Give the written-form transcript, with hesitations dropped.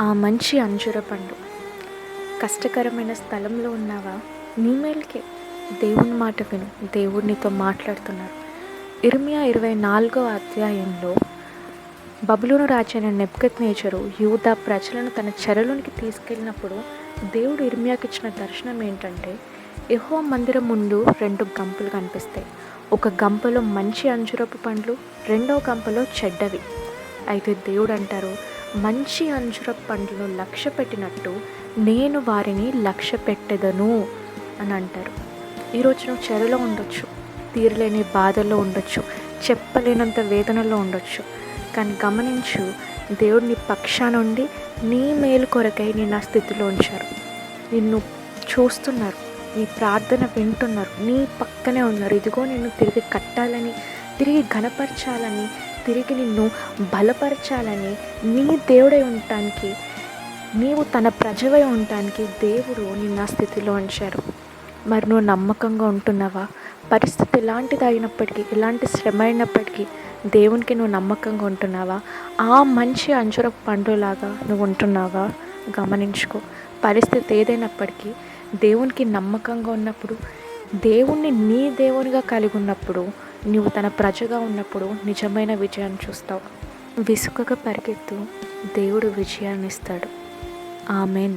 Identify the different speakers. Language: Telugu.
Speaker 1: ఆ మంచి అంజూర పండు. కష్టకరమైన స్థలంలో ఉన్నావా? నీ మేలుకే. దేవుని మాట విను. దేవుడు నీతో మాట్లాడుతున్నారు. ఇర్మియా 24వ అధ్యాయంలో బబులోను రాజు అయిన నెబుకద్నెజరు యూదా ప్రజలను తన చెరలోనికి తీసుకెళ్ళినప్పుడు దేవుడు ఇర్మియాకి ఇచ్చిన దర్శనం ఏంటంటే, యెహోవా మందిరం ముందు 2 గంపలు కనిపిస్తాయి. ఒక గంపలో మంచి అంజూరపు పండ్లు, రెండో గంపలో చెడ్డవి. అయితే దేవుడు అంటారు, మంచి అంజూరపు పండ్లను లక్ష్య పెట్టినట్టు నేను వారిని లక్ష్య పెట్టెదను అని అంటారు. ఈరోజు నువ్వు చెరలో ఉండొచ్చు, తీరలేని బాధల్లో ఉండొచ్చు, చెప్పలేనంత వేదనలో ఉండొచ్చు. కానీ గమనించు, దేవుడు నీ పక్షాన ఉండి నీ మేలు కొరకై నిన్ను ఆ స్థితిలో ఉంచారు. నిన్ను చూస్తున్నారు, నీ ప్రార్థన వింటున్నారు, నీ పక్కనే ఉన్నారు. ఇదిగో నిన్ను తిరిగి కట్టాలని, తిరిగి ఘనపరచాలని, తిరిగి నిన్ను బలపరచాలని, నీ దేవుడై ఉండటానికి, నీవు తన ప్రజవై ఉండటానికి దేవుడు నిన్న స్థితిలో ఉంచారు. మరి నువ్వు నమ్మకంగా ఉంటున్నావా? పరిస్థితి ఎలాంటిది అయినప్పటికీ, ఎలాంటి శ్రమ అయినప్పటికీ దేవునికి నువ్వు నమ్మకంగా ఉంటున్నావా? ఆ మంచి అంజూరపు పండులాగా నువ్వు ఉంటున్నావా? గమనించుకో. పరిస్థితి ఏదైనప్పటికీ దేవునికి నమ్మకంగా ఉన్నప్పుడు, దేవుణ్ణి నీ దేవునిగా కలిగి ఉన్నప్పుడు, నువ్వు తన ప్రజగా ఉన్నప్పుడు నిజమైన విజయాన్ని చూస్తావు. విసుకగా పరిగెత్తు, దేవుడు విజయాన్ని ఇస్తాడు. ఆమెన్.